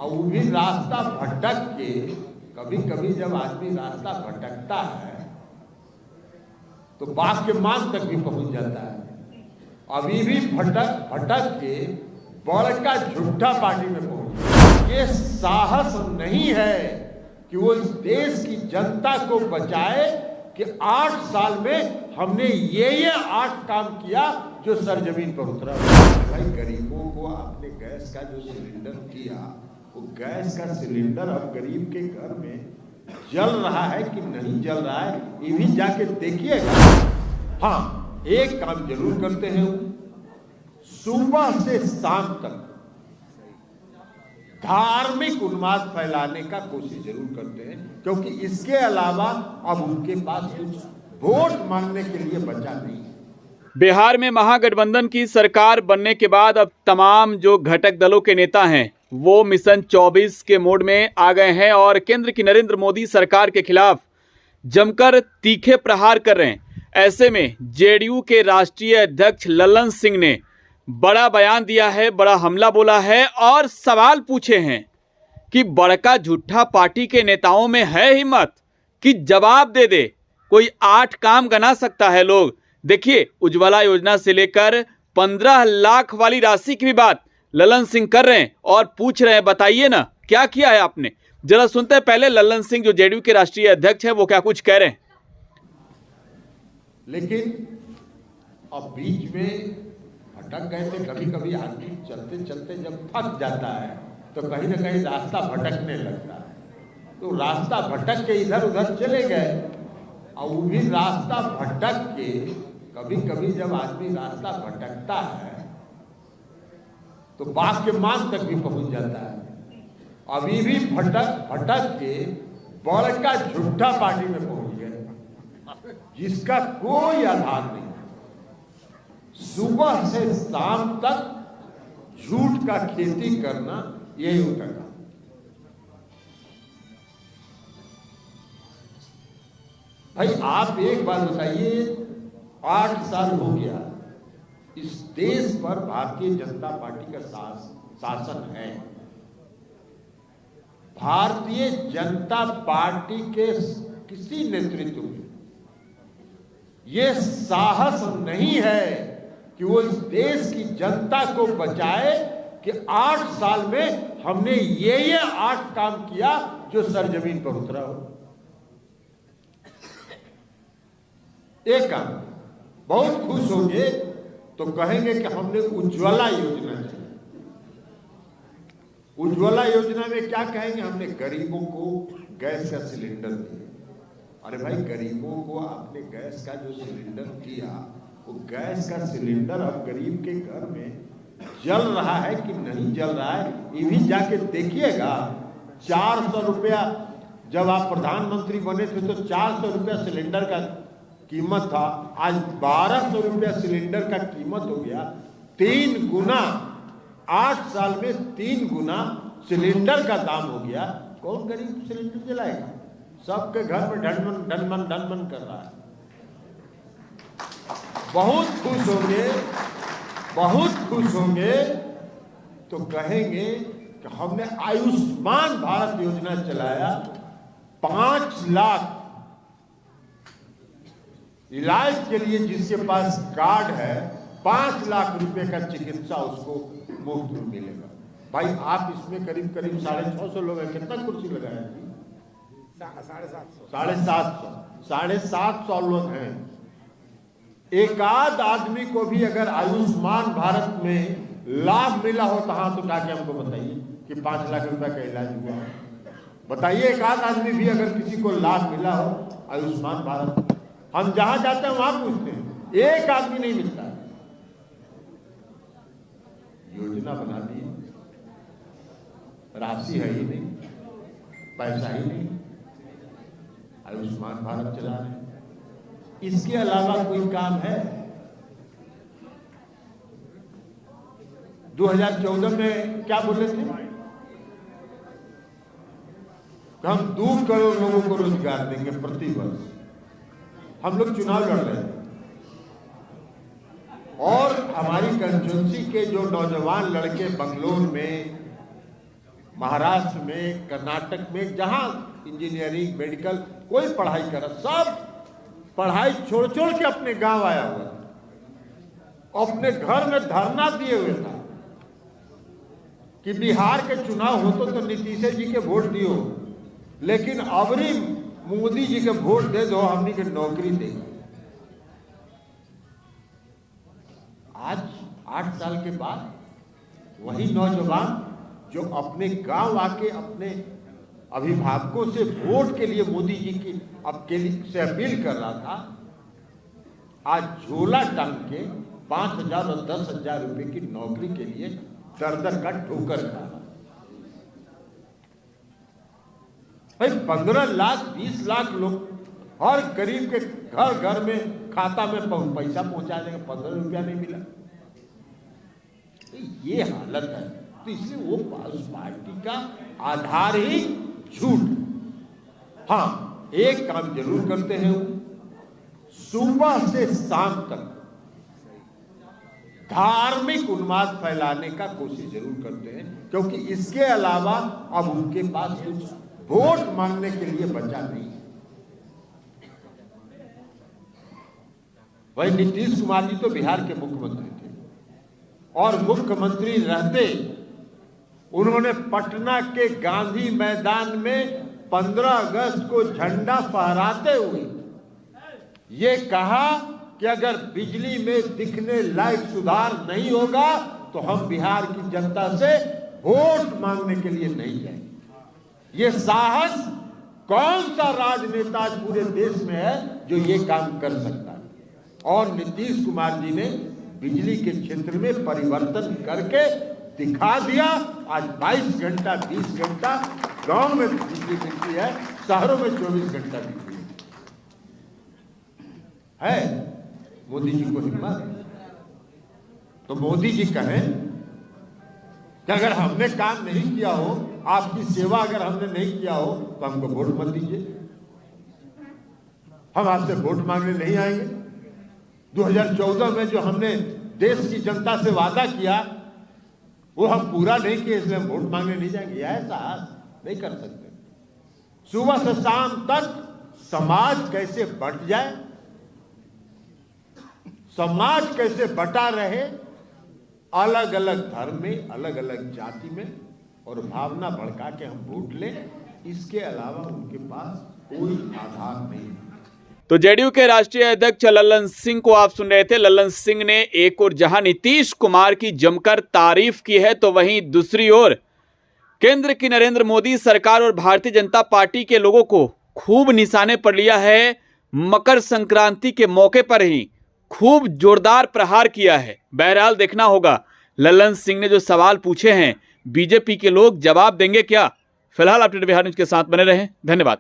और वो भी रास्ता भटक के, कभी कभी जब आदमी रास्ता भटकता है तो बाप के मान तक भी पहुंच जाता है। अभी भी भटक भटक के बड़का झूठा पार्टी में पहुंच। ये साहस नहीं है कि वो इस देश की जनता को बचाए कि 8 साल में हमने ये 8 काम किया जो सरजमीन पर उतरा। भाई गरीबों को आपने गैस का जो सिलेंडर किया, वो गैस का सिलेंडर अब गरीब के घर में जल रहा है कि नहीं जल रहा है, ये भी जाके देखिएगा। हाँ, एक काम जरूर करते हैं, सुबह से शाम तक धार्मिक उन्माद फैलाने का कोशिश जरूर करते हैं, क्योंकि इसके अलावा अब उनके पास कुछ वोट मांगने के लिए बचा नहीं। बिहार में महागठबंधन की सरकार बनने के बाद अब तमाम जो घटक दलों के नेता हैं वो मिशन 24 के मोड में आ गए हैं और केंद्र की नरेंद्र मोदी सरकार के खिलाफ जमकर तीखे प्रहार कर रहे हैं। ऐसे में जेडीयू के राष्ट्रीय अध्यक्ष ललन सिंह ने बड़ा बयान दिया है, बड़ा हमला बोला है और सवाल पूछे हैं कि बड़का झूठा पार्टी के नेताओं में है हिम्मत कि जवाब दे दे। कोई 8 काम गना सकता है लोग। देखिए, उज्ज्वला योजना से लेकर 15 लाख वाली राशि की भी बात ललन सिंह कर रहे हैं और पूछ रहे हैं, बताइए ना क्या किया है आपने। जरा सुनते हैं पहले ललन सिंह जो जेडीयू के राष्ट्रीय अध्यक्ष है वो क्या कुछ कह रहे हैं। लेकिन अब बीच में भटक गए थे। कभी कभी आदमी चलते चलते जब थक जाता है तो कहीं ना कहीं रास्ता भटकने लगता है, तो रास्ता भटक के इधर उधर चले गए। और वो भी रास्ता भटक के, कभी कभी जब आदमी रास्ता भटकता है तो बाप के मान तक भी पहुंच जाता है। अभी भी भटक भटक के बड़का झूठा पार्टी में पहुंच गए जिसका कोई आधार नहीं। सुबह से शाम तक झूठ का खेती करना यही उनका काम। भाई आप एक बात बताइए, 8 साल हो गया इस देश पर भारतीय जनता पार्टी का शासन है। भारतीय जनता पार्टी के किसी नेतृत्व में यह साहस नहीं है कि वो इस देश की जनता को बचाए कि 8 साल में हमने ये 8 काम किया जो सरजमीन पर उतरा हो। एक काम बहुत खुश होंगे तो कहेंगे कि हमने उज्ज्वला योजना चलाई। उज्ज्वला योजना में क्या कहेंगे, हमने गरीबों को गैस का सिलेंडर दिया। अरे भाई, गरीबों को आपने गैस का जो सिलेंडर दिया, वो गैस का सिलेंडर अब गरीब के घर में जल रहा है कि नहीं जल रहा है, ये भी जाके देखिएगा। 400 रुपया जब आप प्रधानमंत्री बने थे तो 400 रुपया सिलेंडर का कीमत था, आज 1200 रुपया सिलेंडर का कीमत हो गया। 3 गुना, 8 साल में 3 गुना सिलेंडर का दाम हो गया। कौन गरीब सिलेंडर जलाएगा? सबके घर में ढनमन कर रहा है। बहुत खुश होंगे, बहुत खुश होंगे तो कहेंगे कि हमने आयुष्मान भारत योजना चलाया। 5 लाख इलाज के लिए जिसके पास कार्ड है 5 लाख रुपए का चिकित्सा उसको मुफ्त में मिलेगा। भाई आप इसमें करीब 650 लोग हैं, कितना कुर्सी लगाया? 750 लोग हैं। एक आध आदमी को भी अगर आयुष्मान भारत में लाभ मिला हो तो हाथ उठा के हमको बताइए कि 5 लाख रुपए का इलाज हुआ है। बताइए, एक आध आदमी भी अगर किसी को लाभ मिला हो आयुष्मान भारत। हम जहां जाते हैं वहां पूछते हैं, एक आदमी नहीं मिलता। योजना बना दी, राशि है ही नहीं, पैसा ही नहीं, आयुष्मान भारत चला रहे। इसके अलावा कोई काम है? 2014 में क्या बोले थे? हम 2 करोड़ लोगों को रोजगार देंगे प्रति वर्ष। हम लोग चुनाव लड़ रहे हैं और हमारी कंस्टिट्यूंसी के जो नौजवान लड़के बंगलोर में, महाराष्ट्र में, कर्नाटक में, जहां इंजीनियरिंग, मेडिकल कोई पढ़ाई कर, सब पढ़ाई छोड़ छोड़ के अपने गांव आया हुआ था, अपने घर में धरना दिए हुए था कि बिहार के चुनाव हो तो नीतीश जी के वोट दियो, लेकिन अबरी मोदी जी के वोट दे दो, हमनी के नौकरी दे। आज 8 साल के बाद वही नौजवान जो अपने गांव आके अपने अभिभावकों से वोट के लिए मोदी जी की से अपील कर रहा था, आज झोला टांग के 5,000 और 10,000 रुपए की नौकरी के लिए दर का ठोकर खा। भाई 15 लाख 20 लाख लोग हर गरीब के घर घर में खाता में पैसा पहुंचा देंगे, 15 रुपया नहीं मिला। ये हालत है, तो इसलिए वो उस पार्टी का आधार ही झूठ। हाँ, एक काम जरूर करते हैं, सुबह से शाम तक धार्मिक उन्माद फैलाने का कोशिश जरूर करते हैं, क्योंकि इसके अलावा अब उनके पास कुछ वोट मांगने के लिए बचा नहीं। वही नीतीश कुमार जी तो बिहार के मुख्यमंत्री थे, और मुख्यमंत्री रहते उन्होंने पटना के गांधी मैदान में 15 अगस्त को झंडा फहराते हुए ये कहा कि अगर बिजली में दिखने लायक सुधार नहीं होगा तो हम बिहार की जनता से वोट मांगने के लिए नहीं जाएंगे। ये साहस कौन सा राजनेता आज पूरे देश में है जो ये काम कर सकता है? और नीतीश कुमार जी ने बिजली के क्षेत्र में परिवर्तन करके दिखा दिया। आज 22 घंटा 20 घंटा गांव में बिजली मिलती है, शहरों में 24 घंटा बिजली है। मोदी जी को हिम्मत, तो मोदी जी कहें कि अगर हमने काम नहीं किया हो, आपकी सेवा अगर हमने नहीं किया हो तो हमको वोट मत दीजिए, हम आपसे वोट मांगने नहीं आएंगे। 2014 में जो हमने देश की जनता से वादा किया वो हम पूरा नहीं किए, इसलिए हम वोट मांगने नहीं जाएंगे। ऐसा नहीं कर सकते। सुबह से शाम तक समाज कैसे बंट जाए, समाज कैसे बटा रहे, अलग अलग धर्म में, अलग अलग जाति में, और भावना भड़का के हम वोट लें, इसके अलावा उनके पास कोई आधार नहीं। तो जेडीयू के राष्ट्रीय अध्यक्ष लल्लन सिंह को आप सुन रहे थे। लल्लन सिंह ने एक और जहां नीतीश कुमार की जमकर तारीफ की है, तो वहीं दूसरी ओर केंद्र की नरेंद्र मोदी सरकार और भारतीय जनता पार्टी के लोगों को खूब निशाने पर लिया है। मकर संक्रांति के मौके पर ही खूब जोरदार प्रहार किया है। बहरहाल देखना होगा लल्लन सिंह ने जो सवाल पूछे हैं बीजेपी के लोग जवाब देंगे क्या। फिलहाल अपडेट बिहार न्यूज के साथ बने रहें। धन्यवाद।